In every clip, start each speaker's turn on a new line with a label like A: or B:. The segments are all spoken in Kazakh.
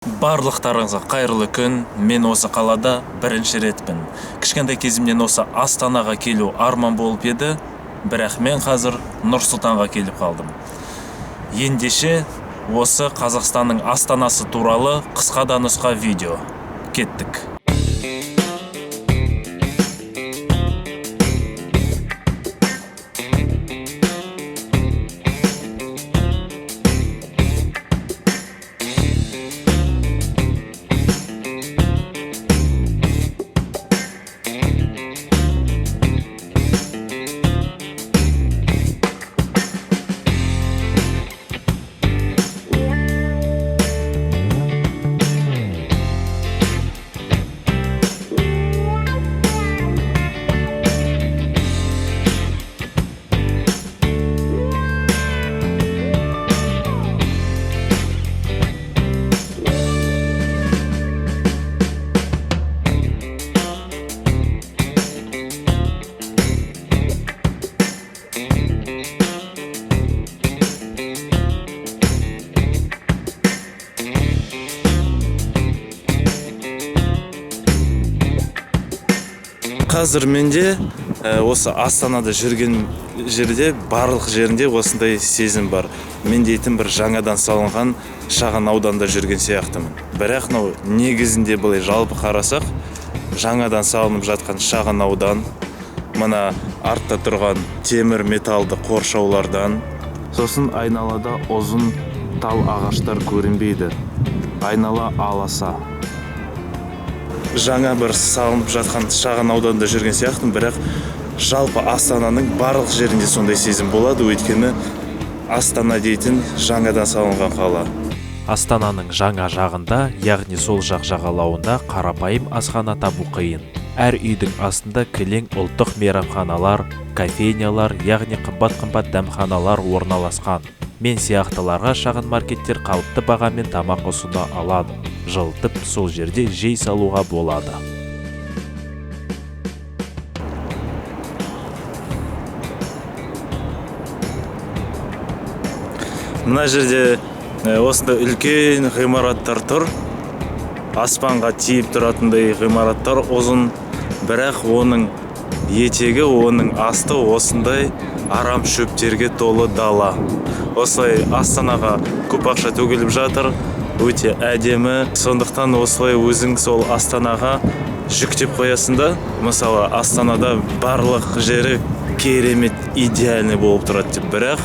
A: Барлықтарыңызға қайырлы күн. Мен осы қалада бірінші ретпін. Кішкентай кезімнен осы Астанаға келу арман болып еді, бірақ мен қазір Нұр-Сұлтанға келіп қалдым. Ендеше осы Қазақстанның Астанасы туралы қысқа да нұсқа видео. Кеттік. Қазір менде осы Астанада жүрген жерде барлық жерінде осындай сезім бар. Мен дейтін бір жаңадан салынған шағын ауданда жүрген сияқтымын. Бірақ негізінде былай жалпы қарасақ, жаңадан салынып жатқан шағын аудан, мына артта тұрған темір металды қоршаулардан, сосын айналада ұзын тал ағаштар көрінбейді. Айнала аласа. Жаңа бір салынып жатқан шағын ауданда жүрген сияқтымын, бірақ жалпы Астананың барлық жерінде сондай сезім болады, өйткені Астана дейтін жаңадан салынған қала.
B: Астананың жаңа жағында, яғни сол жақ жағалауында қарапайым асхана табу қиын. Әр үйдің астында кілең ұлттық мейрамханалар, кофейнялар, яғни қымбат дәмханалар орналасқан. Мен сияқтыларға шағын маркеттер қалыпты бағамен тамақ ұсына алады. Жылтып сол жерде жей салуға болады.
A: Мына жерде осындай үлкен ғимараттар тұр. Аспанға тиіп тұратындай ғимараттар ұзын, бірақ оның етегі, оның асты осындай арам шөптерге толы дала. Осылай Астанаға көп ақша төгіліп жатыр, өте әдемі. Сондықтан осылай өзің сол Астанаға жүктеп қоясың да, мысалы Астанада барлық жері керемет, идеальный болып тұрады деп, бірақ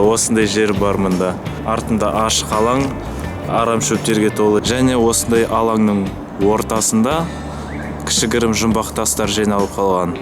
A: осындай жер бар мында. Артында ашық алаң, арам шөптерге толы, және осындай алаңның ортасында кішігірім жұмбақ тастар жиналып қалған.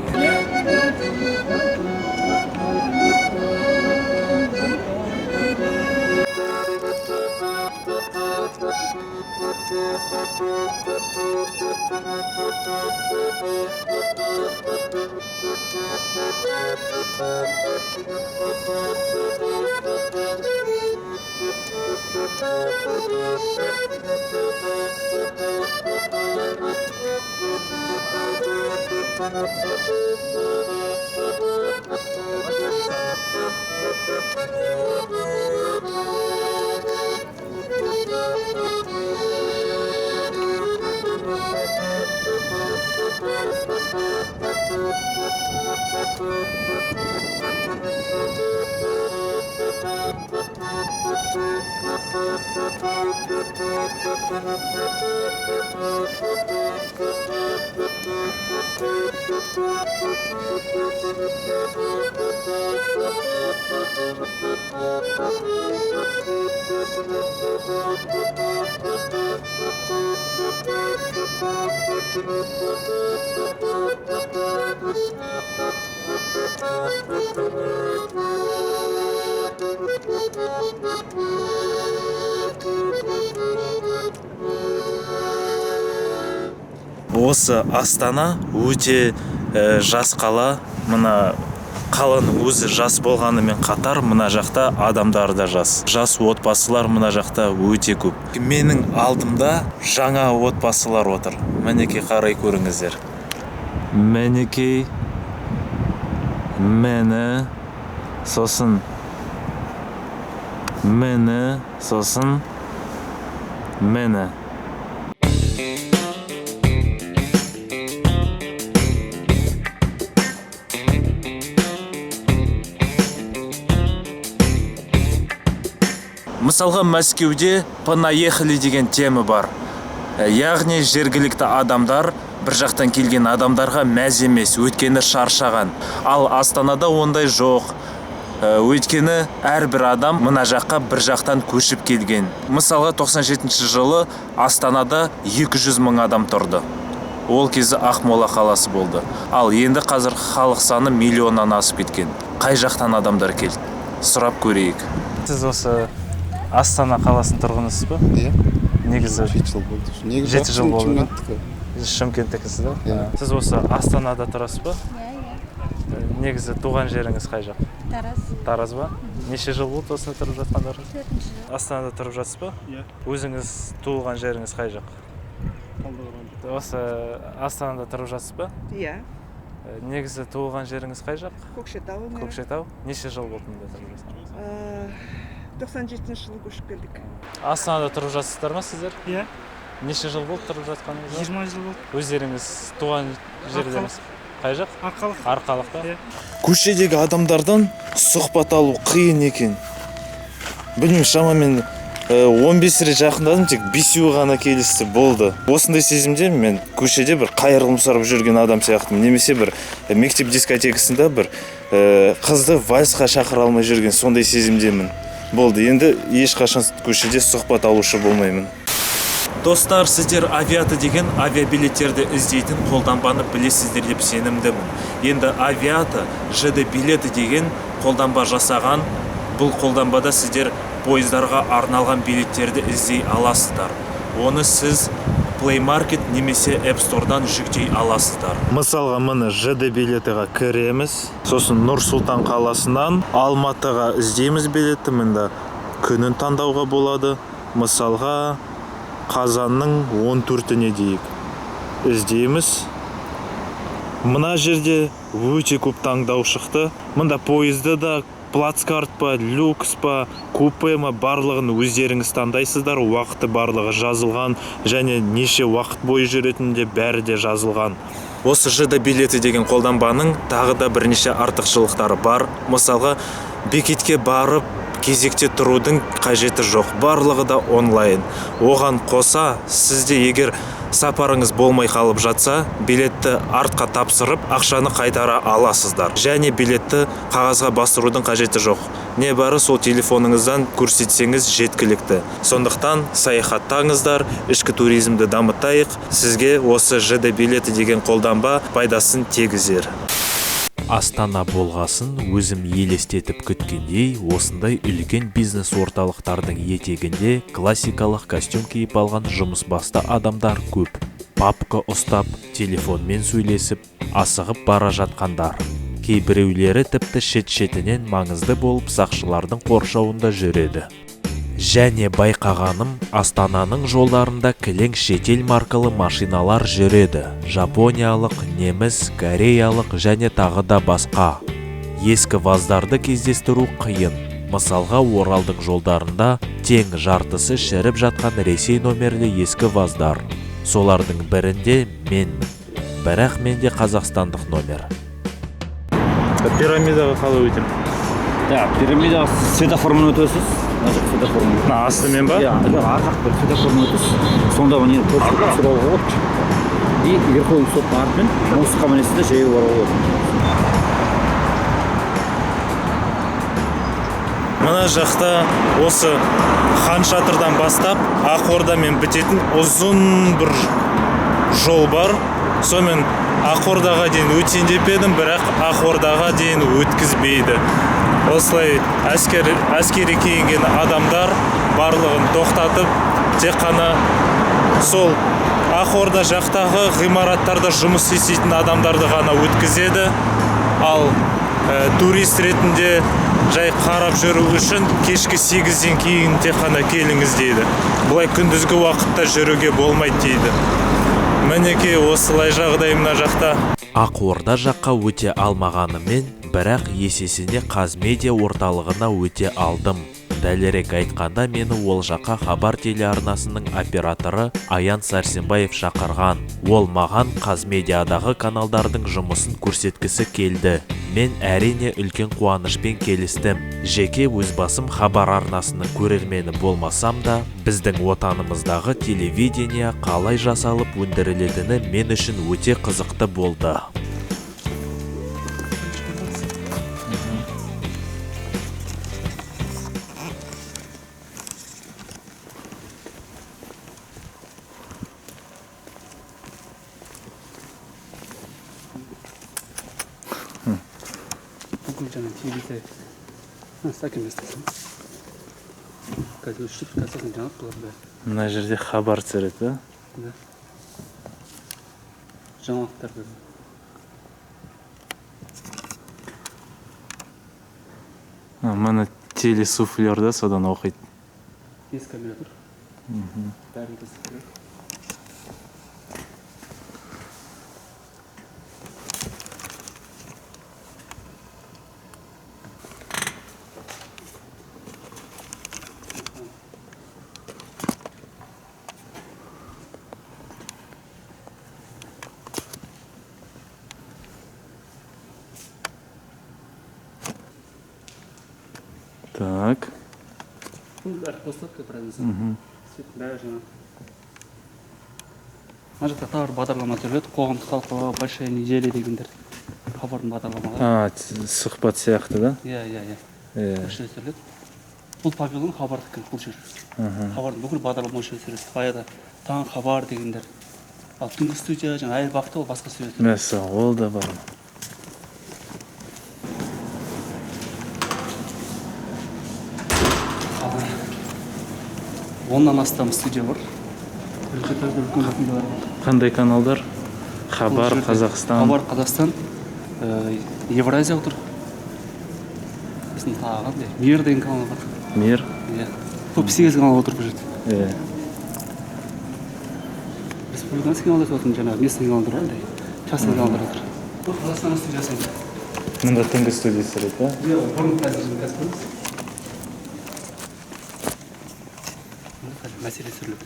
A: Осы Астана өте жас қала. Мына қаланың өзі жас болғанымен қатар, мына жақта адамдар да жас. Жас отбасылар мына жақта өте көп. Менің алдымда жаңа отбасылар отыр. Мінекей қарай көріңіздер. Мінекей, мені, сосын міне. Мысалға Мәскеуде «понаехали» деген тема бар. Яғни жергілікті адамдар бір жақтан келген адамдарға мәз емес, өйткені шаршаған. Ал Астанада ондай жоқ. Өйткені әрбір адам мына жаққа бір жақтан көшіп келген. Мысалға 97 жылы Астанада 200 мың адам тұрды. Ол кезде Ақмола қаласы болды. Ал енді қазір халық саны миллионнан асып кеткен. Қай жақтан адамдар келді? Сұрап көрейік. Сіз осы Астана қаласының тұрғынысыз ба?
C: Иә.
A: Негізі
C: 7 жыл болды.
A: 7 жыл болды.
C: Шымкенттікі.
A: Шымкенттікісіз да?
C: Иә.
A: Сіз осы Астанада тұрасыз ба?
D: Иә.
A: Негізі туған жеріңіз қай жақ?
D: Тараз.
A: Тараз ба? Неше жыл болды осында тұрып жатқандарыңыз?
D: 4 жыл.
A: Астанада тұрып жатсыз ба?
C: Иә.
A: Өзіңіз туылған жеріңіз қай жақ? Осы Астанада тұрып жатсыз ба?
E: Иә,
A: Негізі туылған жеріңіз қай жақ?
E: Көкшетау.
A: Көкшетау. Неше жыл болды мұнда тұрып жатқаныңыз?
E: 97 жылы көшіп келдік.
A: Астанада тұрып жатсыздар ма сіздер?
F: Иә,
A: Неше жыл болды тұрып жатқаныңызға?
F: 20 жыл болды.
A: Өздеріңіз туған жерлеріңіз қай жақ?
F: Арқалық.
A: Арқалықта.
F: Иә.
A: Көшедегі адамдардан сұхбат алу қиын екен. Білмеймін, шамамен 15 рет жақындадым, тек 5-еуі ғана келісті, болды. Осындай сезімде мен көшеде бір қайырылым сұрап жүрген адам сияқтымын. Немесе бір мектеп дискотекасында бір қызды вальсқа шақыра алмай жүрген сондай сезімдемін. Болды, енді ешқашан көшеде сұхбат алушы болмаймын. Достар, сіздер Авиата деген авиабилеттерді іздейтін қолданбаны білесіздер деп сенімдімін. Енді Авиата ЖД билеті деген қолданба жасаған. Бұл қолданбада сіздер пойыздарға арналған билеттерді іздей аласыздар. Оны сіз Play Market немесе App Store'дан жүктей аласыздар. Мысалға, міне ЖД билетіға кіреміз. Сосын Нұр Сұлтан қаласынан Алматыға іздейміз билетті. Мында күнін таңдауға болады. Мысалға, қазанның 14-іне дейік іздейміз. Мына жерде өте көп таңдау шықты. Мында пойызды да плацкарт па, люкс па, купе ма, барлығын өздеріңіз таңдайсыздар. Уақыты барлығы жазылған, және неше уақыт бойы жүретінінде бәрі де жазылған. Осы ЖД билеті деген қолданбаның тағы да бірнеше артықшылықтары бар. Мысалға, бекетке барып кезекте тұрудың қажеті жоқ. Барлығы да онлайн. Оған қоса, сізде егер сапарыңыз болмай қалып жатса, билетті артқа тапсырып, ақшаны қайтара аласыздар. Және билетті қағазға бастырудың қажеті жоқ. Не бары сол телефоныңыздан көрсетсеңіз жеткілікті. Сондықтан саяхаттаңыздар, ішкі туризмді дамытайық. Сізге осы ЖД билеті деген қолданба пайдасын тигізер.
B: Астана болғасын өзім елестетіп күткендей, осындай үлкен бизнес орталықтардың етегінде классикалық костюм киіп алған жұмыс басты адамдар көп. Папка ұстап, телефонмен сөйлесіп, асығып бара жатқандар. Кейбіреулері тіпті шет-шетінен маңызды болып сақшылардың қоршауында жүреді. Және байқағаным, Астананың жолдарында кілең шетел маркалы машиналар жүреді. Жапониялық, неміс, кореялық және тағы да басқа. Ескі ваздарды кездестіру қиын. Мысалға, Оралдың жолдарында тең жартысы шіріп жатқан Ресей номерлі ескі ваздар. Солардың бірінде менмін. Бірақ менде қазақстандық номер.
A: Пирамидаға қалай өтем?
G: Пирамидаға светоформын өтесіз.
A: Астымен ба?
G: Арқақ бір светоформын өтесіз. Сонда оны көрсетіп сұрауға болады. И верховный соттың артымен мостқа мінесіз де жаяу баруға болады.
A: Мына жақта осы Хан Шатырдан бастап Ақордамен бітетін ұзын бір жол бар. Сонымен Ақордаға дейін өтейін деп едім, бірақ Ақордаға дейін өткізбейді. Осылай әскери киінген адамдар барлығын тоқтатып, тек қана сол Ақорда жақтағы ғимараттарда жұмыс істейтін адамдарды ғана өткізеді. Ал турист ретінде жай қарап жүру үшін кешкі 8-ден кейін тек қана келіңіз дейді. Бұлай күндізгі уақытта жүруге болмайды дейді. Мінекей осылай жағдай мына жақта.
B: Ақорда жаққа өте алмағанымен, бірақ есесіне Қазмедиа орталығына өте алдым. дәлірек айтқанда мені ол жаққа хабар телеарнасының операторы Аян Сәрсенбаев шақырған. Ол маған Қазмедиадағы каналдардың жұмысын көрсеткісі келді. Мен әрине үлкен қуанышпен келістім. Жеке өз басым хабар арнасының көрермені болмасам да, біздің отанымыздағы телевидение қалай жасалып өндірілетіні мен үшін өте қызықты болды.
C: жаңа телевизор сәкен істесін. Қазір үшіп қазір жаңа бұлар.
A: Мына жерде хабар түсіреді,
C: да? Жаңалықтар да.
A: Мына телесуфлер да содан оқиды.
C: Бес камера тұр. Бәрін тесіп.
A: Так.
C: Бәрі қосылып правильно. Бәрі жаңа. Мына жақта тағы бағдарлама түсіріледі. Қоғамдық талқылау, большая неделя дегендер. Хабардың бағдарламалары.
A: Сұхбат сияқты да?
C: Иә. Большая түсіріледі. Бұл павильон хабардікі бұл жер. Хабардың бүкіл бағдарлама бойынша түсіріледі. Баяғыда таң хабар дегендер. Ал түнгі студия, жаңа әйел бақыты ол басқа студия.
A: Мәссі, ол да бар.
C: Оннан астам студия бар.
A: Қандай каналдар? Хабар Қазақстан.
C: Хабар Қазақстан, Евразия отыр. Біздің тағы Мир деген канал бар.
A: Мир.
C: Топ 8 канал отыр бұл жерде. Республиканский каналдар отыр, жаңағы местный каналдар бар, частный каналдар отыр. Бұл Қазақстан студиясы.
A: Мұнда түнгі студия түсіреді, да?
C: Бұрын қазір көріңіз. Мәселе сүріледі.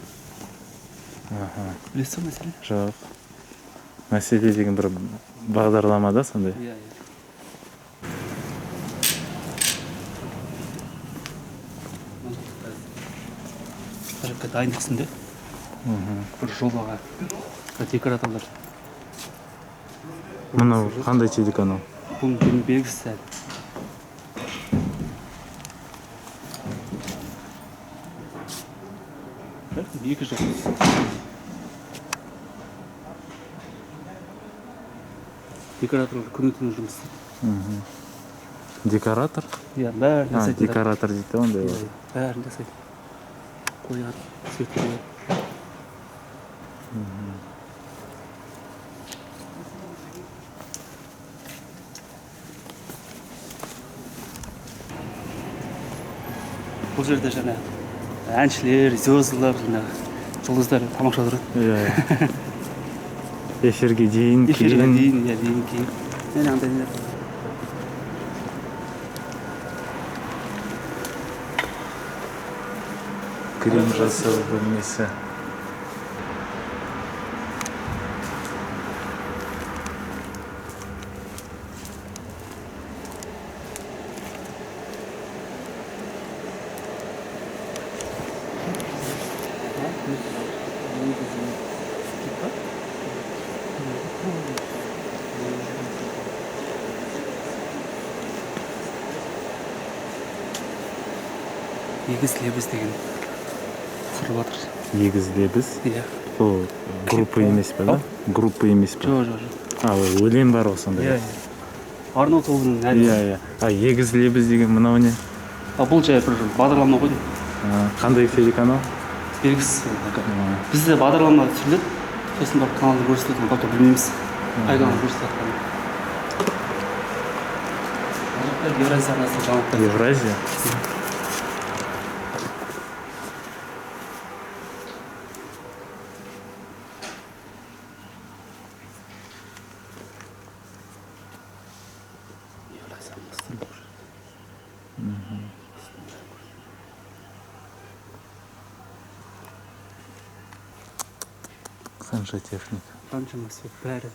C: Білесіз ба мәселе?
A: Жоқ. Мәселе деген бір бағдарлама да сондай?
C: Иә. Қарапқа дайындық үстінде. Бір жобаға декораторлар.
A: Мынау қандай телеканал?
C: Бұл белгісіз әлі. Екі жыл. Декораторлар күні-түні жұмыс істейді.
A: Декоратор?
C: Иә, бәрін жасайды.
A: Декоратор дейді ондай бар.
C: Бәрін жасайды. Қояды, свет қояды. Бұл жерде жаңа әншілер, звездалар, жұлдыздар тамаша тұрады.
A: Эфирге дейін, кейін.
C: Дейін, кейін. Мен андай не.
A: Крем жасау бөлмесі.
C: Егіз лебіз деген түсіріп жатыр.
A: Егіз лебіз?
C: Иә.
A: Ол группа емес пе, да? Группа емес пе?
C: Жоқ.
A: Өлең бар ғой сондай?
C: Иә. Арнау тобының әні.
A: Иә. Егіз лебіз деген мынау не?
C: Бұл жай бір бағдарлама қойдым.
A: Қандай телеканал?
C: Белгісіз. Бізде бағдарлама түсіріледі. Сосын бар каналды көрсететін, пока білмейміз. Қай канал көрсететін. Евразия арнасы жаңалықтар.
A: Евразия? Қанша техника.
C: қаншамасы бәрі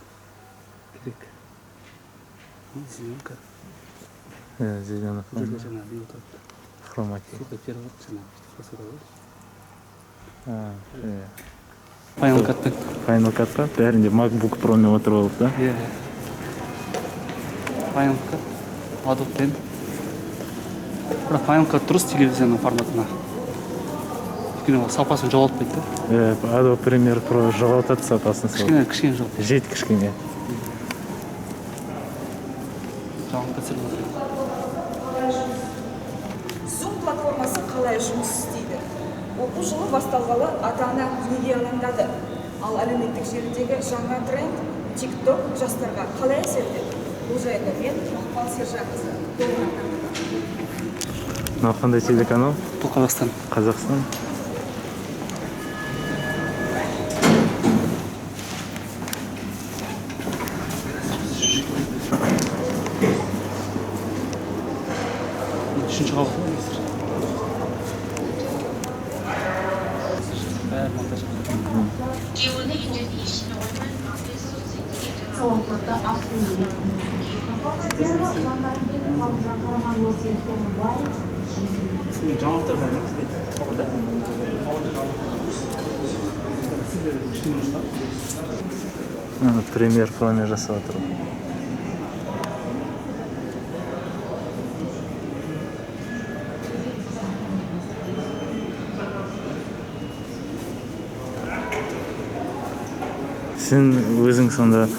C: керек. Зеленка.
A: Зеленый
C: Бұл жерде жаңағы не отырады.
A: хромакей.
C: Суға перевод жаңағы қосуға болады.
A: Иә.
C: Final Cut-пен.
A: Final Cut па? Бәрінде MacBook Pro-мен отырып алып та?
C: Иә. Final Cut, Adobe-пен. Бірақ Final Cut дұрыс телевизияның форматына. Өйткені сапасын жоғалтпайды да.
A: Adobe Premiere Pro жоғалтады сапасын сол.
C: Кішкене жоғалтпайды.
A: Жет кішкене.
C: Жаңағы консерватор.
E: Zoom платформасы қалай жұмыс істейді? Оқу жылы басталғалы ата-ана неге алаңдады? Ал әлеуметтік желідегі жаңа тренд TikTok жастарға қалай әсер етеді? Бұл жайлы мен Мақпал Сержанқызы толығырақ
A: Мынау қандай телеканал?
C: Бұл Қазақстан.
A: Қазақстан.
C: Үшінші қабат. Бәрі монтаж. Жаңалықтар бар ма?
A: Premiere Pro-мен жасап отыр. Сен өзің сонда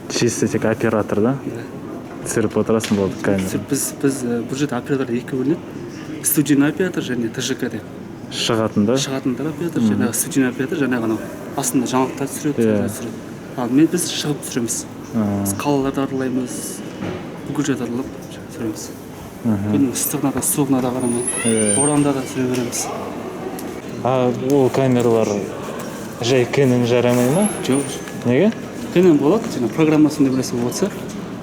A: чисто тек оператор да? Түсіріп отырасың болды камера.
C: Біз бұл жерде оператор екі бөлінеді. Студийный оператор және ТЖК деп.
A: Шығатында?
C: Шығатындар оператор, жаңағы студийный оператор, жаңағы анау астында жаңалықтар түсіреді. Ал біз шығып түсіреміз. Біз қалаларды аралаймыз, бүкіл жерді аралап түсіреміз. Күннің ыстығына да, суығына да қарамай, боранда да түсіре береміз.
A: Ол камералар жай Canon жарамай ма?
C: Жоқ.
A: Неге?
C: Canon болады, жаңа программасында бірнәрсе болса,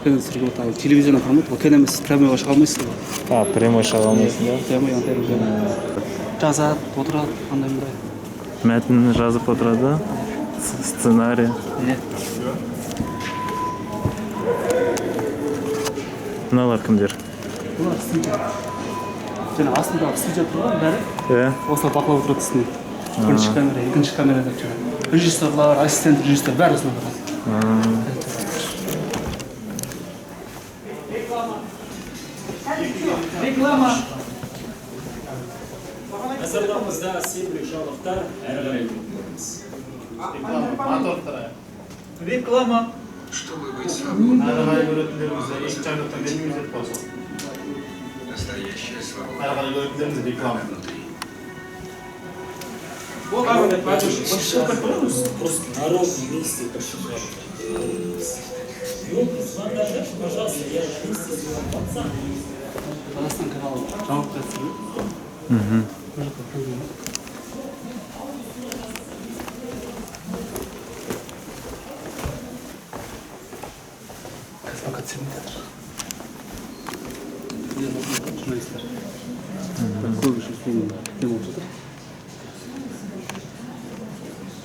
C: Canon түсіруге болады. Ал телевизияның форматы, ол Canon емес, прямойға шыға алмайсыз ғой.
A: Прямой шыға алмайсың да?
C: Прямой антенна. Жазады, отырады, қандай-мындай.
A: Мәтінін жазып отырады, сценарий. Мыналар кімдер?
C: Бұлар студия. Жаңа астындағы студия тұрған бәрі. Осылар бақылап отырады үстіне. Бірінші камера, екінші камера деп жаңа. Режиссерлар, ассистент режиссер бәрі осылар тұрады. Реклама.
D: Назарларыңызда сейілдік жаңалықтар әрі қарай көреміз.
C: Реклама.
D: Әрі қарай көретіндеріңізді екі жаңалықтан бермейміз деп қойсақ. Әрі қарай көретіндеріңізді реклама.
F: Просто народные миссии посчитали. Звондажи, пожалуйста, я на месте пацан.
C: Қазақстан каналы жаңалықтар түсіреді. Қазір концертер. Журналистер. Көбі үшін не болып жатыр.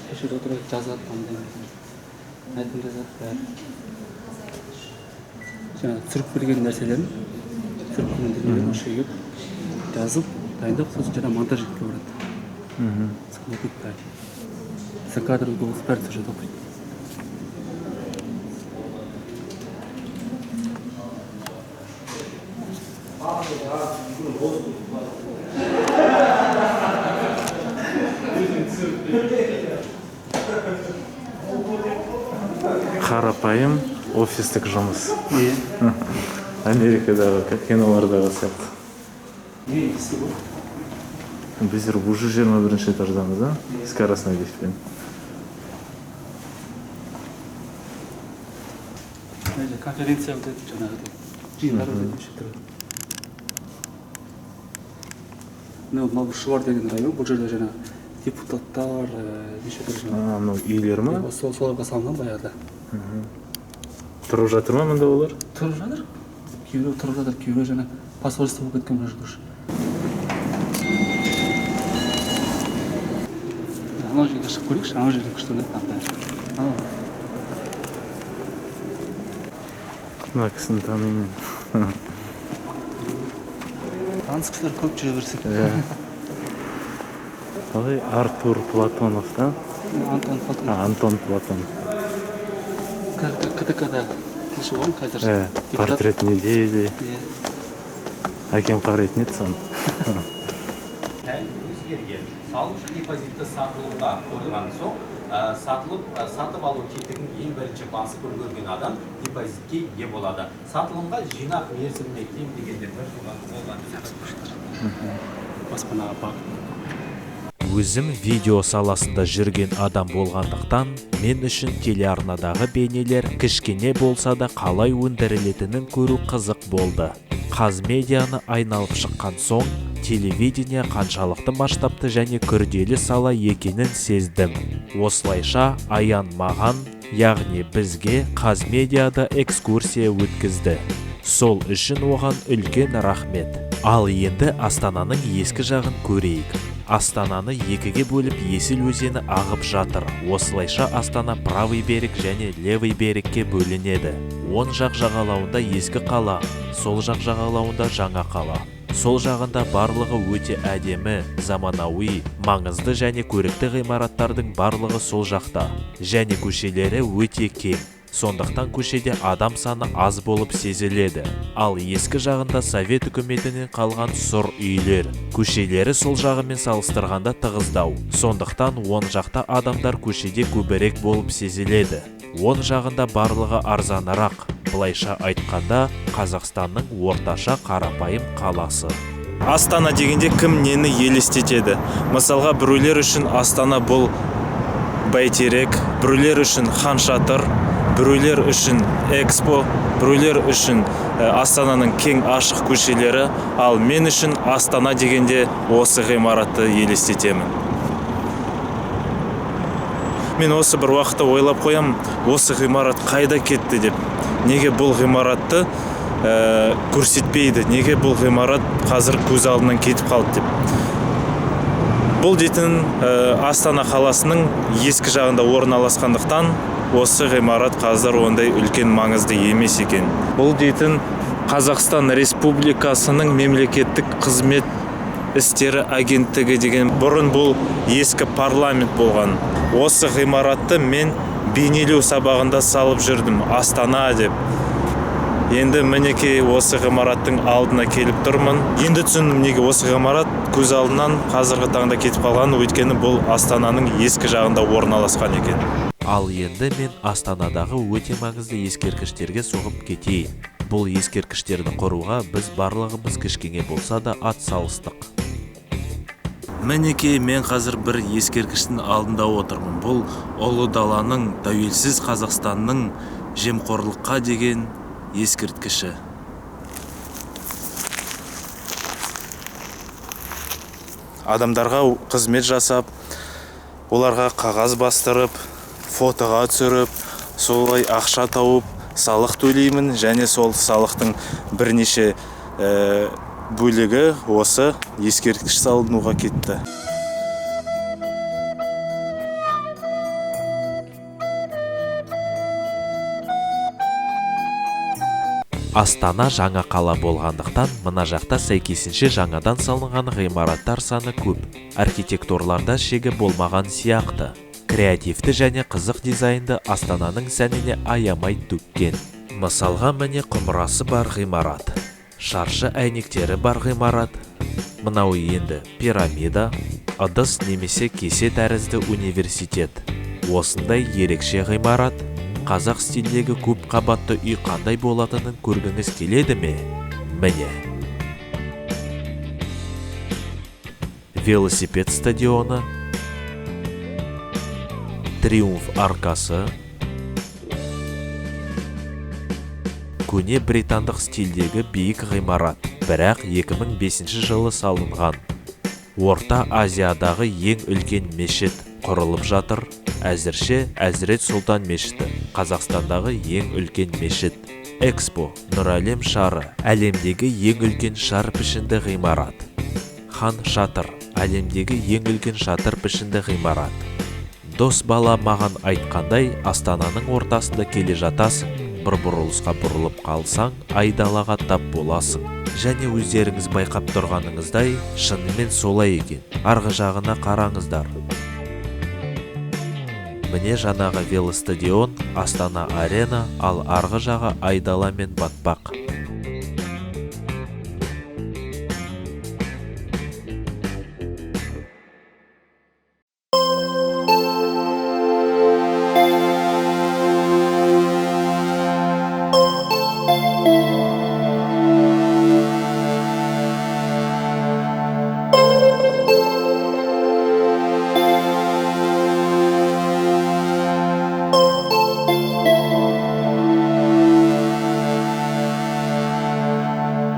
C: Кешер отырып жазады, мәтін жазады, бәрі. Жаңа түсіріп берген нәрселерін түсіріп берген осы жазып, дайындап, сосын жаңа монтаж етуге барады. Сонда оқиды бәрі. За кадры голос бәрі сол жерде оқиды.
A: Қарапайым офистік жұмыс. Америкадағы кинолардағы сияқты. Біздер уже 21-ші этаждамыз, да? Скоростной лифтпен.
C: Конференция өтеді жаңағыдай. Жиындар өтеді неше түрлі. Мынау Шұбар деген район, бұл жерде жаңа депутаттар, неше түрлі жаңа.
A: Мынау үйлер ма?
C: Соларға салынған баяғыда.
A: Тұрып жатыр ма мында олар?
C: Тұрып жатыр. Кейбіреу тұрып жатыр, кейбіреу жаңа посольство болып кеткен бір жатыр. анау жерге шығып көрейікші, анау жерде күшті ұнайды тағы.
A: мына кісіні танимын.
C: Таныс кісілер көп жүре берсек.
A: Қалай Артур Платонов, да?
C: Антон Платонов.
A: Антон Платонов.
C: КТК-да тілші болған қазір.
A: Портрет недели. Әкем қарайтын еді соны.
H: Өзгерген. Салымшы депозитті сатылымға қойған соң, сатып алу тетігін ең бірінші басып үлгерген адам депозитке ие болады. Сатылымға жинақ мерзіміне кем дегенде бір жылдан болған.
C: Баспанаға бағып.
B: Өзім видео саласында жүрген адам болғандықтан, мен үшін телеарнадағы бейнелер кішкене болса да қалай өндірілетінін көру қызық болды. Қазмедианы айналып шыққан соң, телевидение қаншалықты масштабты және күрделі сала екенін сездім. Осылайша Аян маған, яғни бізге Қазмедиада экскурсия өткізді. Сол үшін оған үлкен рахмет. Ал енді Астананың ескі жағын көрейік. Астананы екіге бөліп Есіл өзені ағып жатыр. Осылайша Астана правый берег және левый берегке бөлінеді. Оң жақ жағалауында ескі қала, сол жақ жағалауында жаңа қала. Сол жағында барлығы өте әдемі, заманауи, маңызды және көрікті ғимараттардың барлығы сол жақта. Және көшелері өте кең. Сондықтан көшеде адам саны аз болып сезіледі. Ал ескі жағында Совет үкіметінен қалған сұр үйлер. Көшелері сол жағымен салыстырғанда тығыздау. Сондықтан оң жақта адамдар көшеде көбірек болып сезіледі. Оң жағында барлығы арзанырақ. Былайша айтқанда, Қазақстанның орташа қарапайым қаласы.
A: Астана дегенде кім нені елестетеді? Мысалға, біреулер үшін Астана бұл бәйтерек, біреулер үшін Хан Шатыр, біреулер үшін Экспо, біреулер үшін Астананың кең ашық көшелері, ал мен үшін Астана дегенде осы ғимаратты елестетемін. Мен осы бір уақытта ойлап қоям, осы ғимарат қайда кетті деп. Неге бұл ғимаратты көрсетпейді? Неге бұл ғимарат қазір көз алдынан кетіп қалды деп. Бұл дейтін Астана қаласының ескі жағында орналасқандықтан осы ғимарат қазір ондай үлкен маңызды емес екен. Бұл дейтін Қазақстан Республикасының мемлекеттік қызмет істері агенттігі деген. Бұрын бұл ескі парламент болған. Осы ғимаратты мен бейнелеу сабағында салып жүрдім, Астана деп. Енді мінекей осы ғимараттың алдына келіп тұрмын. Енді түсіндім, неге осы ғимарат көз алдынан қазіргі таңда кетіп қалған, өйткені бұл Астананың ескі жағында орналасқан екен.
B: Ал енді мен Астанадағы өте маңызды ескерткіштерге соғып кетейін. Бұл ескерткіштерді құруға біз барлығымыз кішкене болса да ат салыстық.
A: Мінекей мен қазір бір ескерткіштің алдында отырмын. Бұл ұлы даланың, тәуелсіз Қазақстанның жемқорлыққа деген ескерткіші. Адамдарға қызмет жасап, оларға қағаз бастырып, фотоға түсіріп, солай ақша тауып, салық төлеймін, және сол салықтың бірнеше бөлігі осы ескерткіш салынуға кетті.
B: Астана жаңа қала болғандықтан, мына жақта сәйкесінше жаңадан салынған ғимараттар саны көп. Архитекторларда шегі болмаған сияқты. Креативті және қызық дизайнды Астананың сәніне аямай төккен. Мысалға, міне құмырасы бар ғимарат, шаршы әйнектері бар ғимарат. Мынау енді пирамида, ыдыс немесе кесе тәрізді университет. Осындай ерекше ғимарат. Қазақ стилдегі көп қабатты үй қандай болатынын көргіңіз келеді ме? Міне. Велосипед стадионы, Триумф аркасы, көне британдық стилдегі биік ғимарат, бірақ 2005 жылы салынған. Орта Азиядағы ең үлкен мешіт құрылып жатыр. Әзірше Әзірет Сұлтан мешіті, Қазақстандағы ең үлкен мешіт. Экспо, Нұрәлем шары, әлемдегі ең үлкен шар пішінді ғимарат. Хан Шатыр, әлемдегі ең үлкен шатыр пішінді ғимарат. Дос бала маған айтқандай, Астананың ортасында келе жатасың. Бір бұрылысқа бұрылып қалсаң, айдалаға тап боласың. Және өздеріңіз байқап тұрғаныңыздай, шынымен солай екен. Арғы жағына қараңыздар. Міне жаңағы велостадион, Астана арена, ал арғы жағы айдала мен батпақ.